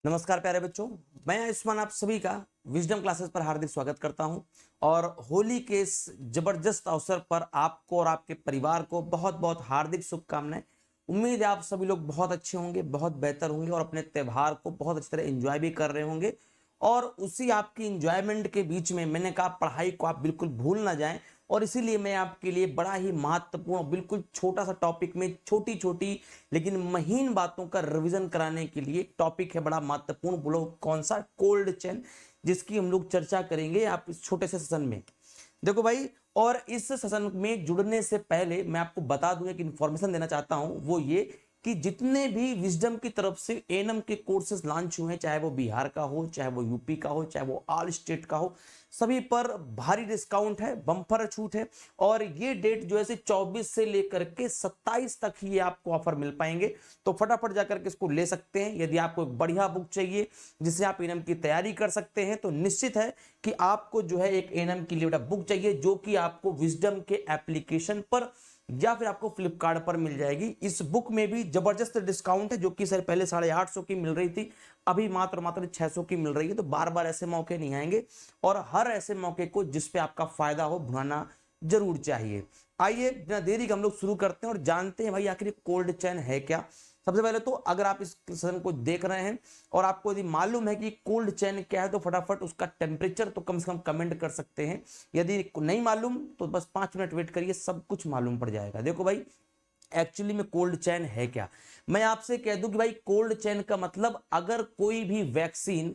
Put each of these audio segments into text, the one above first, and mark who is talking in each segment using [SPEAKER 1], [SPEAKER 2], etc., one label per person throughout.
[SPEAKER 1] नमस्कार प्यारे बच्चों, मैं आयुष्मान आप सभी का विजडम क्लासेस पर हार्दिक स्वागत करता हूं। और होली के इस जबरदस्त अवसर पर आपको और आपके परिवार को बहुत बहुत हार्दिक शुभकामनाएं। उम्मीद है आप सभी लोग बहुत अच्छे होंगे, बहुत बेहतर होंगे और अपने त्यौहार को बहुत अच्छी तरह एंजॉय भी कर रहे होंगे। और उसी आपकी इंजॉयमेंट के बीच में मैंने कहा पढ़ाई को आप बिल्कुल भूल ना जाएं। और इसीलिए मैं आपके लिए बड़ा ही महत्वपूर्ण, बिल्कुल छोटा सा टॉपिक में छोटी छोटी लेकिन महीन बातों का रिवीजन कराने के लिए टॉपिक है बड़ा महत्वपूर्ण। बोलो कौन सा? कोल्ड चेन, जिसकी हम लोग चर्चा करेंगे आप इस छोटे से सेशन में। देखो भाई, और इस सेशन में जुड़ने से पहले मैं आपको बता दूं, एक इंफॉर्मेशन देना चाहता हूं, वो ये कि जितने भी विजडम की तरफ से एएनएम के कोर्सेज लॉन्च हुए हैं, चाहे वो बिहार का हो, चाहे वो यूपी का हो, चाहे वो ऑल स्टेट का हो, सभी पर भारी डिस्काउंट है, बम्पर छूट है। और ये डेट जो है 24 से लेकर के 27 तक ही आपको ऑफर मिल पाएंगे। तो फटाफट जाकर के इसको ले सकते हैं। यदि आपको एक बढ़िया बुक चाहिए जिससे आप एएनएम की तैयारी कर सकते हैं, तो निश्चित है कि आपको जो है एक एएनएम की लिए बुक चाहिए, जो कि आपको विजडम के एप्लीकेशन पर या फिर आपको फ्लिपकार्ट पर मिल जाएगी। इस बुक में भी जबरदस्त डिस्काउंट है, जो कि सर पहले 850 की मिल रही थी, अभी मात्र मात्र 600 की मिल रही है। तो बार बार ऐसे मौके नहीं आएंगे और हर ऐसे मौके को जिसपे आपका फायदा हो भुनाना जरूर चाहिए। आइए बिना देरी के हम लोग शुरू करते हैं और जानते हैं भाई आखिर कोल्ड चैन है क्या। सबसे पहले तो अगर आप इस सेशन को देख रहे हैं और आपको यदि मालूम है कि कोल्ड चैन क्या है, तो फटाफट उसका टेम्परेचर तो कम से कम कमेंट कर सकते हैं। यदि नहीं मालूम तो बस 5 मिनट वेट करिए, सब कुछ मालूम पड़ जाएगा। देखो भाई, एक्चुअली में कोल्ड चैन है क्या। मैं आपसे कह दूं कि भाई कोल्ड चैन का मतलब, अगर कोई भी वैक्सीन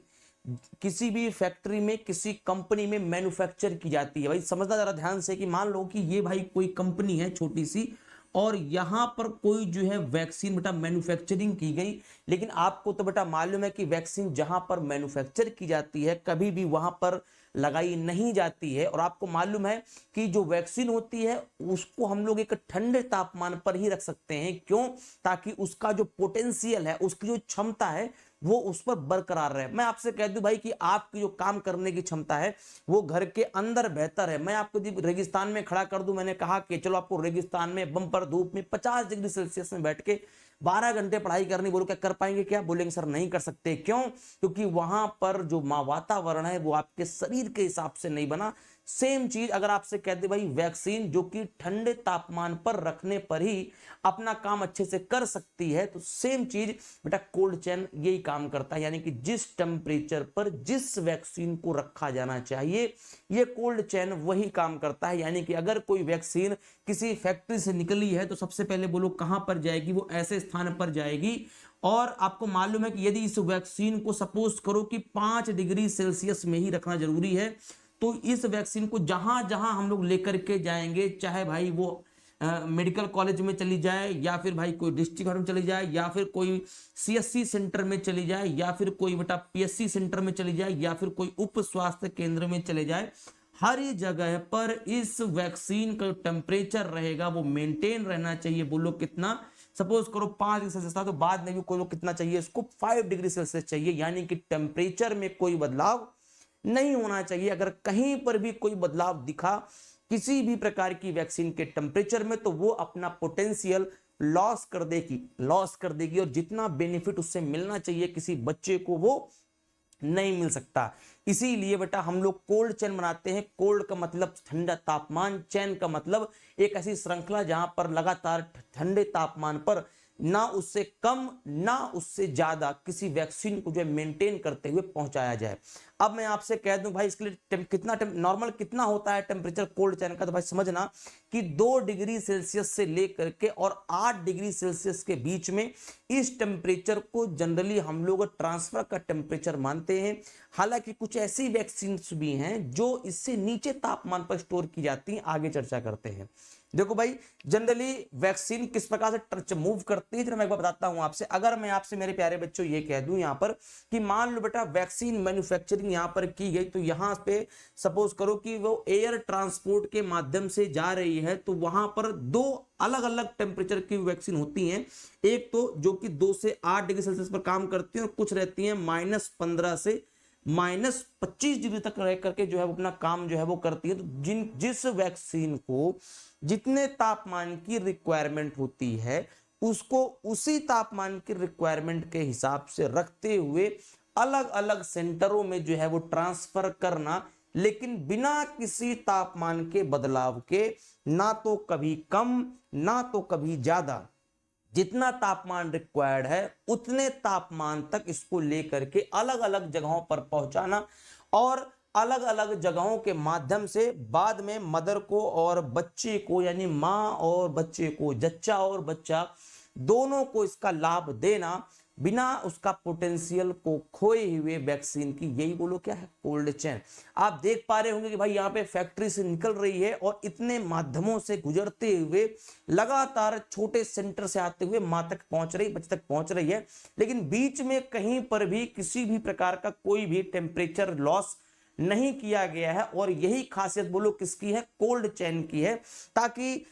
[SPEAKER 1] किसी भी फैक्ट्री में, किसी कंपनी में मैन्युफैक्चर की जाती है, भाई समझना जरा ध्यान से कि मान लो कि ये भाई कोई कंपनी है छोटी सी, और यहां पर कोई जो है वैक्सीन बेटा मैन्युफैक्चरिंग की गई। लेकिन आपको तो बेटा मालूम है कि वैक्सीन जहां पर मैन्युफैक्चर की जाती है कभी भी वहां पर लगाई नहीं जाती है। और आपको मालूम है कि जो वैक्सीन होती है उसको हम लोग एक ठंडे तापमान पर ही रख सकते हैं। क्यों? ताकि उसका जो पोटेंशियल है, उसकी जो क्षमता है, वो उस पर बरकरार रहे। मैं आपसे कह दूं भाई कि आपकी जो काम करने की क्षमता है वो घर के अंदर बेहतर है। मैं आपको रेगिस्तान में खड़ा कर दूं, मैंने कहा कि चलो आपको रेगिस्तान में बम्पर धूप में 50 डिग्री सेल्सियस में बैठ के 12 घंटे पढ़ाई करनी बोलो, क्या कर पाएंगे? क्या बोलेंगे सर नहीं कर सकते। क्यों? क्योंकि वहां पर जो वातावरण है वो आपके शरीर के हिसाब से नहीं बना। सेम चीज अगर आपसे कहते भाई वैक्सीन जो कि ठंडे तापमान पर रखने पर ही अपना काम अच्छे से कर सकती है, तो सेम चीज बेटा कोल्ड चैन यही काम करता है। यानी कि जिस टेम्परेचर पर जिस वैक्सीन को रखा जाना चाहिए, ये कोल्ड चैन वही काम करता है। यानी कि अगर कोई वैक्सीन किसी फैक्ट्री से निकली है तो सबसे पहले बोलो कहां पर जाएगी? वो ऐसे स्थान पर जाएगी। और आपको मालूम है कि यदि इस वैक्सीन को सपोज करो कि 5 डिग्री सेल्सियस में ही रखना जरूरी है, तो इस वैक्सीन को जहां जहां हम लोग लेकर के जाएंगे, चाहे भाई वो मेडिकल कॉलेज में चली जाए, या फिर भाई कोई डिस्ट्रिक्ट हॉस्पिटल में चली जाए, या फिर कोई सीएससी सेंटर में चली जाए, या फिर कोई बेटा पीएससी सेंटर में चली जाए, या फिर कोई उप स्वास्थ्य केंद्र में चले जाए, हर जगह पर इस वैक्सीन का टेम्परेचर रहेगा वो मेंटेन रहना चाहिए। बोलो कितना? सपोज करो 5 डिग्री सेल्सियस था, तो बाद में भी कोई कितना चाहिए इसको? 5 डिग्री सेल्सियस चाहिए। यानी कि टेम्परेचर में कोई बदलाव नहीं होना चाहिए। अगर कहीं पर भी कोई बदलाव दिखा किसी भी प्रकार की वैक्सीन के टेम्परेचर में, तो वो अपना पोटेंशियल लॉस कर देगी और जितना बेनिफिट उससे मिलना चाहिए किसी बच्चे को, वो नहीं मिल सकता। इसीलिए बेटा हम लोग कोल्ड चेन बनाते हैं। कोल्ड का मतलब ठंडा तापमान, चैन का मतलब एक ऐसी श्रृंखला जहां पर लगातार ठंडे तापमान पर ना उससे कम ना उससे ज्यादा किसी वैक्सीन को जो है मेंटेन करते हुए पहुंचाया जाए। अब मैं आपसे कह दूं भाई इसके लिए नॉर्मल कितना होता है टेम्परेचर कोल्ड चैन का, तो भाई समझना कि 2 डिग्री सेल्सियस से लेकर के और 8 डिग्री सेल्सियस के बीच में इस टेम्परेचर को जनरली हम लोग ट्रांसफर का टेम्परेचर मानते हैं। हालांकि कुछ ऐसी वैक्सीन भी हैं जो इससे नीचे तापमान पर स्टोर की जाती हैं, आगे चर्चा करते हैं। देखो भाई, जनरली वैक्सीन किस प्रकार से मूव करती है, मैं एक बार बताता हूं आपसे। अगर मैं आपसे मेरे प्यारे बच्चों ये कह दूं यहां पर कि मान लो बेटा वैक्सीन मैन्युफैक्चरिंग यहां पर की गई, तो यहां पे सपोज करो कि वो एयर ट्रांसपोर्ट के माध्यम से जा रही है, तो वहां पर 2 अलग अलग टेम्परेचर की वैक्सीन होती हैं। एक तो जो कि 2 से 8 डिग्री सेल्सियस पर काम करती है, और कुछ रहती है -15 से -25 डिग्री तक रह करके जो है वो अपना काम जो है वो करती है। तो जिस वैक्सीन को जितने तापमान की रिक्वायरमेंट होती है उसको उसी तापमान की रिक्वायरमेंट के हिसाब से रखते हुए अलग अलग सेंटरों में जो है वो ट्रांसफर करना, लेकिन बिना किसी तापमान के बदलाव के, ना तो कभी कम ना तो कभी ज्यादा। जितना तापमान रिक्वायर्ड है उतने तापमान तक इसको लेकर के अलग अलग जगहों पर पहुंचाना, और अलग अलग जगहों के माध्यम से बाद में मदर को और बच्चे को, यानी मां और बच्चे को, जच्चा और बच्चा दोनों को इसका लाभ देना, बिना उसका पोटेंशियल को खोए हुए वैक्सीन की, यही बोलो क्या है, कोल्ड चेन। आप देख पा रहे होंगे कि भाई यहाँ पे फैक्ट्री से निकल रही है और इतने माध्यमों से गुजरते हुए लगातार छोटे सेंटर से आते हुए मां तक पहुंच रही, बच्चे तक पहुंच रही है, लेकिन बीच में कहीं पर भी किसी भी प्रकार का कोई भी टेम्परेचर लॉस नहीं किया गया है। और यही खासियत बोलो किसकी है, कोल्ड चेन की है, ताकि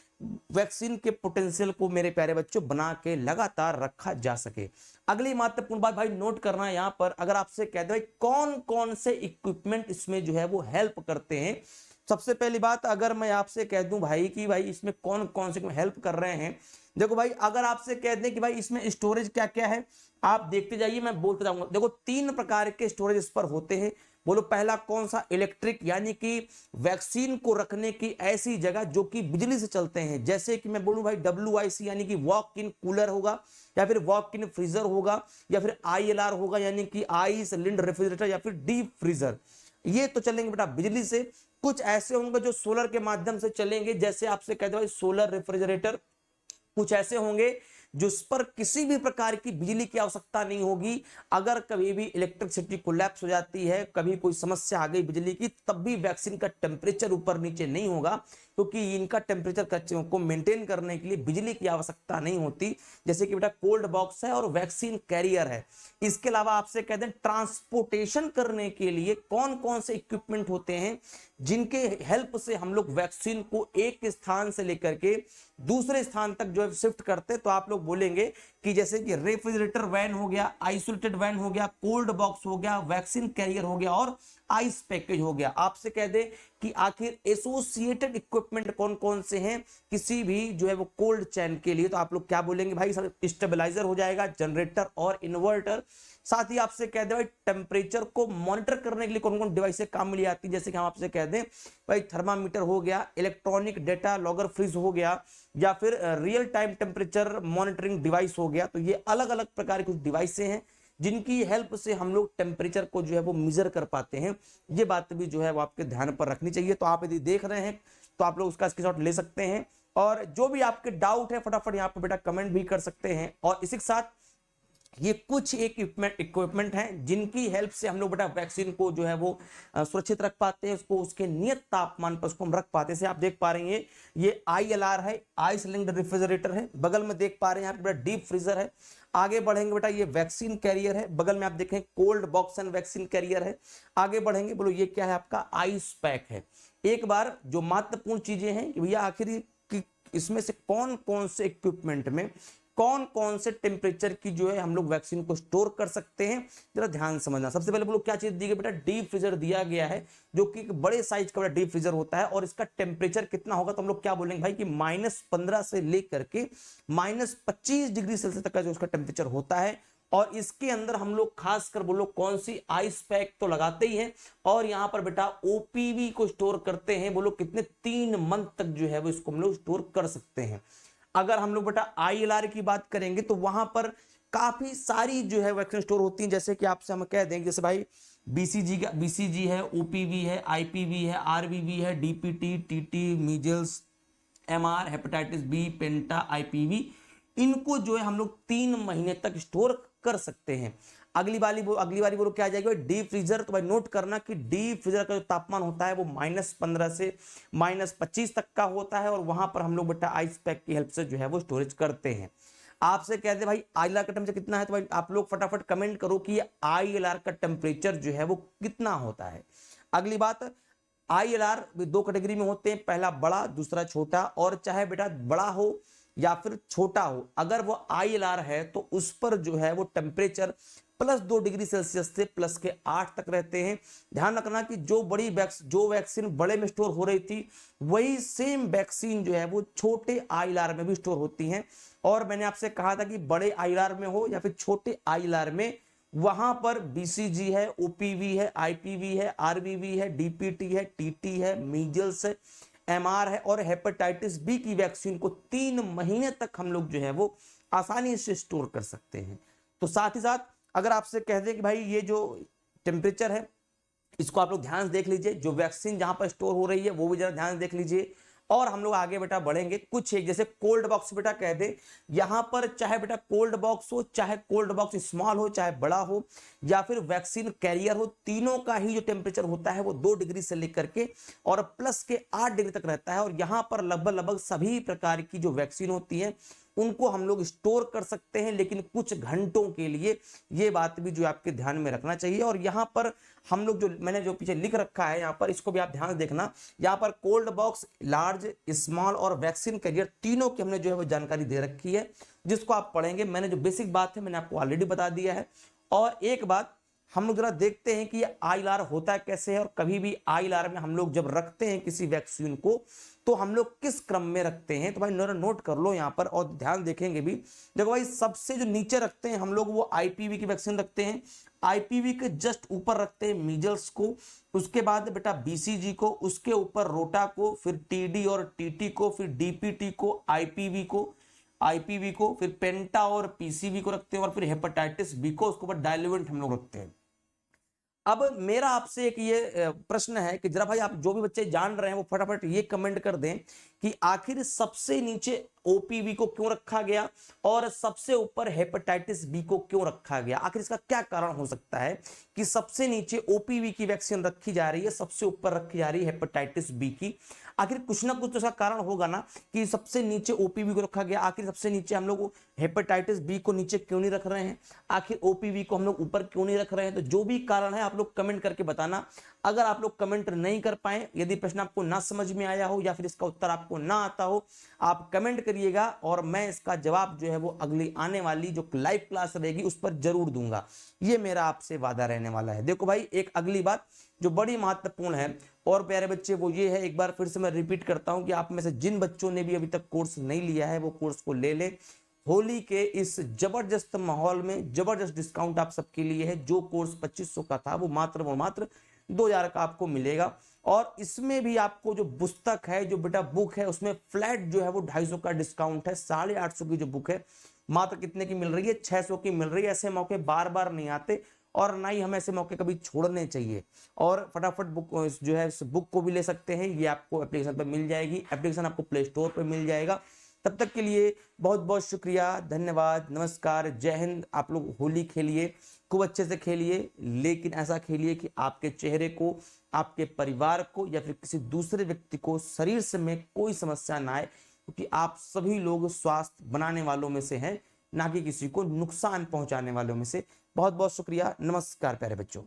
[SPEAKER 1] वैक्सीन के पोटेंशियल को मेरे प्यारे बच्चों बना के लगातार रखा जा सके। अगली महत्वपूर्ण बात भाई नोट करना यहां पर, अगर आपसे कह दे भाई कौन कौन से इक्विपमेंट इसमें जो है वो हेल्प करते हैं। सबसे पहली बात, अगर मैं आपसे कह दूं भाई कि भाई इसमें कौन कौन से हेल्प कर रहे हैं, देखो भाई अगर आपसे कह दें कि भाई इसमें स्टोरेज क्या क्या है, आप देखते जाइए, मैं बोलते जाऊंगा। देखो 3 प्रकार के स्टोरेज इस पर होते हैं। बोलो पहला कौन सा, इलेक्ट्रिक, यानी कि वैक्सीन को रखने की ऐसी जगह जो कि बिजली से चलते हैं, जैसे कि मैं बोलूं भाई WIC यानी कि वॉक इन कूलर होगा, या फिर वॉक इन फ्रीजर होगा, या फिर ILR होगा यानी कि आइस लिंड रेफ्रिजरेटर, या फिर डीप फ्रीजर। ये तो चलेंगे बेटा बिजली से। कुछ ऐसे होंगे जो सोलर के माध्यम से चलेंगे, जैसे आपसे कहते हैं भाई सोलर रेफ्रिजरेटर। कुछ ऐसे होंगे जिस पर किसी भी प्रकार की बिजली की आवश्यकता नहीं होगी, अगर कभी भी इलेक्ट्रिसिटी कोलैप्स हो जाती है, कभी कोई समस्या आ गई बिजली की, तब भी वैक्सीन का टेम्परेचर ऊपर नीचे नहीं होगा, क्योंकि इनका टेम्परेचर को मेंटेन करने के लिए बिजली की आवश्यकता नहीं होती। जैसे कि बेटा कोल्ड बॉक्स है और वैक्सीन कैरियर है। इसके अलावा आपसे कहते हैं ट्रांसपोर्टेशन करने के लिए कौन कौन से इक्विपमेंट होते हैं जिनके हेल्प से हम लोग वैक्सीन को एक स्थान से लेकर के दूसरे स्थान तक जो है शिफ्ट करते। तो आप लोग बोलेंगे कि जैसे कि रेफ्रिजरेटर वैन हो गया, आइसोलेटेड वैन हो गया, कोल्ड बॉक्स हो गया, वैक्सीन कैरियर हो गया और आइस पैकेज हो गया। आपसे कह दे कि आखिर एसोसिएटेड इक्विपमेंट कौन कौन से हैं किसी भी जो है वो कोल्ड चेन के लिए, तो आप लोग क्या बोलेंगे भाई, स्टेबलाइजर हो जाएगा, जनरेटर और इन्वर्टर। साथ ही आपसे कह दे भाई टेम्परेचर को मॉनिटर करने के लिए कौन कौन डिवाइस काम में आती है, जैसे कि हम आपसे कह दें भाई थर्मामीटर हो गया, इलेक्ट्रॉनिक डेटा लॉगर फ्रिज हो गया, या फिर real time temperature monitoring device हो गया। तो ये अलग अलग प्रकार की कुछ डिवाइसें हैं जिनकी हेल्प से हम लोग टेम्परेचर को जो है वो मेजर कर पाते हैं। ये बात भी जो है वो आपके ध्यान पर रखनी चाहिए। तो आप यदि देख रहे हैं तो आप लोग उसका स्क्रीनशॉट ले सकते हैं, और जो भी आपके डाउट है फटाफट यहाँ पे बेटा कमेंट भी कर सकते हैं। और इसी के साथ ये कुछ इक्विपमेंट हैं जिनकी हेल्प से हम लोग बेटा वैक्सीन को जो है वो सुरक्षित रख पाते हैं, उसको उसके नियत तापमान पर उसको हम रख पाते हैं। जैसे आप देख पा रहे हैं ये ILR है, आइस लिंक्ड रेफ्रिजरेटर है, बगल में देख पा रहे हैं यहाँ पे डीप फ्रीजर है। आगे बढ़ेंगे बेटा ये वैक्सीन कैरियर है, बगल में आप देखें cold box and vaccine carrier है। आगे बढ़ेंगे, बोलो ये क्या है, आपका आइस पैक है। एक बार जो महत्वपूर्ण चीजें हैं कि भैया आखिर इसमें से कौन कौन से इक्विपमेंट में कौन कौन से टेम्परेचर की जो है हम लोग वैक्सीन को स्टोर कर सकते हैं, जरा ध्यान समझना। सबसे पहले बोलो क्या चीज दी गई बेटा, डीप फ्रीजर दिया गया है, जो कि एक बड़े साइज का डीप फ्रीजर होता है। और इसका टेम्परेचर कितना होगा, तो हम लोग क्या बोलेंगे भाई कि -15 से लेकर के -25 डिग्री सेल्सियस तक का जो उसका टेम्परेचर होता है। और इसके अंदर हम लोग खासकर बोलो कौन सी, आइस पैक तो लगाते ही हैं, और यहां पर बेटा OPV को स्टोर करते हैं। बोलो कितने, 3 मंथ तक जो है वो इसको हम लोग स्टोर कर सकते हैं। अगर हम लोग बेटा ILR की बात करेंगे तो वहां पर काफी सारी जो है वैक्सीन स्टोर होती हैं, जैसे कि आपसे हम कह देंगे जैसे भाई BCG है, OPV है, IPV है, RVV है, DPT, TT, measles, MR, hepatitis B, पेंटा, IPV, इनको जो है हम लोग 3 महीने तक स्टोर कर सकते हैं। अगली बारी बोलो क्या आ जाएगी, डीप फ्रीजर। तो भाई नोट करना कि डीप फ्रीजर का जो तापमान होता है वो -15 से -25 तक का होता है, और वहां पर हम लोग बेटा आइस पैक की हेल्प से जो है वो स्टोरेज करते हैं। आपसे कहते भाई ILR का टेम्परेचर कितना है, तो भाई आप लोग फटाफट कमेंट करो कि ILR का टेम्परेचर जो है वो कितना होता है। अगली बात, ILR भी 2 कैटेगरी में होते हैं, पहला बड़ा, दूसरा छोटा। और चाहे बेटा बड़ा हो या फिर छोटा हो, अगर वो ILR है तो उस पर जो है वो टेम्परेचर +2 डिग्री सेल्सियस से +8 तक रहते हैं। ध्यान रखना कि जो वैक्सीन बड़े में स्टोर हो रही थी वही सेम वैक्सीन जो है वो छोटे ILR में भी स्टोर होती हैं। और मैंने आपसे कहा था कि बड़े ILR में हो या फिर छोटे ILR में, वहां पर BCG है, OPV है, IPV है, RVV है, DPT है, TT है, मीजल्स है, MR है और हेपेटाइटिस बी की वैक्सीन को 3 महीने तक हम लोग जो है वो आसानी से स्टोर कर सकते हैं। तो साथ ही साथ अगर आपसे कह दें कि भाई ये जो टेम्परेचर है इसको आप लोग ध्यान से देख लीजिए, जो वैक्सीन जहां पर स्टोर हो रही है वो भी जरा ध्यान से देख लीजिए। और हम लोग आगे बेटा बढ़ेंगे, कुछ एक जैसे कोल्ड बॉक्स बेटा कह दे, यहां पर चाहे बेटा कोल्ड बॉक्स हो, चाहे कोल्ड बॉक्स स्मॉल हो, चाहे बड़ा हो, या फिर वैक्सीन कैरियर हो, तीनों का ही जो टेम्परेचर होता है वो 2 डिग्री से लेकर के और +8 डिग्री तक रहता है। और यहां पर लगभग सभी प्रकार की जो वैक्सीन होती है उनको हम लोग स्टोर कर सकते हैं, लेकिन कुछ घंटों के लिए। ये बात भी जो आपके ध्यान में रखना चाहिए। और यहाँ पर हम लोग जो मैंने जो पीछे लिख रखा है यहाँ पर, इसको भी आप ध्यान से देखना। यहाँ पर कोल्ड बॉक्स, लार्ज, स्मॉल और वैक्सीन कैरियर तीनों की हमने जो है वो जानकारी दे रखी है, जिसको आप पढ़ेंगे। मैंने जो बेसिक बात है मैंने आपको ऑलरेडी बता दिया है। और एक बात हम लोग जरा देखते हैं कि ILR होता है कैसे है, और कभी भी ILR में हम लोग जब रखते हैं किसी वैक्सीन को तो हम लोग किस क्रम में रखते हैं। तो भाई नोट कर लो यहाँ पर और ध्यान देखेंगे भी। देखो भाई, सबसे जो नीचे रखते हैं हम लोग वो IPV की वैक्सीन रखते हैं। IPV के जस्ट ऊपर रखते हैं मीजल्स को, उसके बाद बेटा BCG को, उसके ऊपर रोटा को, फिर TD और TT को, फिर DPT को, IPV को, फिर पेंटा और PCV को रखते हैं, और फिर हेपेटाइटिस बी को उसके ऊपर डायल्यूवेंट हम लोग रखते हैं। अब मेरा आपसे एक ये प्रश्न है कि जरा भाई आप जो भी बच्चे जान रहे हैं वो फटाफट ये कमेंट कर दें कि आखिर सबसे नीचे OPV को क्यों रखा गया और सबसे ऊपर हेपेटाइटिस बी को क्यों रखा गया। आखिर इसका क्या कारण हो सकता है कि सबसे नीचे OPV की वैक्सीन रखी जा रही है, सबसे ऊपर रखी जा रही है हेपेटाइटिस बी की। आखिर कुछ ना कुछ तो इसका कारण होगा ना कि सबसे नीचे OPV को रखा गया। आखिर सबसे नीचे हम लोग हेपेटाइटिस बी को नीचे क्यों नहीं रख रहे हैं, आखिर OPV को हम लोग ऊपर क्यों नहीं रख रहे हैं। तो जो भी कारण है आप लोग कमेंट करके बताना। अगर आप लोग कमेंट नहीं कर पाए, यदि प्रश्न आपको ना समझ में आया हो या फिर इसका उत्तर आपको ना आता हो, आप कमेंट करिएगा और मैं इसका जवाब जो है वो अगली आने वाली जो लाइव क्लास रहेगी उस पर जरूर दूंगा। ये मेरा आपसे वादा रहने वाला है। देखो भाई, एक अगली बात जो बड़ी महत्वपूर्ण है और प्यारे बच्चे, वो ये है, एक बार फिर से मैं रिपीट करता हूं कि आप में से जिन बच्चों ने भी अभी तक कोर्स नहीं लिया है वो कोर्स को ले ले। होली के इस जबरदस्त माहौल में जबरदस्त डिस्काउंट आप सबके लिए है। जो कोर्स 2500 का था वो मात्र 2000 का आपको मिलेगा। और इसमें भी आपको जो पुस्तक है, जो बेटा बुक है, उसमें फ्लैट जो है वो 250 का डिस्काउंट है। 850 की जो बुक है मात्र कितने की मिल रही है, 600 की मिल रही है। ऐसे मौके बार बार नहीं आते और ना ही हमें ऐसे मौके कभी छोड़ने चाहिए। और फटाफट बुक जो है इस बुक को भी ले सकते हैं, ये आपको एप्लीकेशन पर मिल जाएगी। एप्लीकेशन आपको प्ले स्टोर पर मिल जाएगा। तब तक के लिए बहुत बहुत शुक्रिया, धन्यवाद, नमस्कार, जय हिंद। आप लोग होली खेलिए, खूब अच्छे से खेलिए, लेकिन ऐसा खेलिए कि आपके चेहरे को, आपके परिवार को या फिर किसी दूसरे व्यक्ति को शरीर से में कोई समस्या ना आए, क्योंकि आप सभी लोग स्वास्थ्य बनाने वालों में से हैं, ना कि किसी को नुकसान पहुंचाने वालों में से। बहुत बहुत शुक्रिया, नमस्कार प्यारे बच्चों।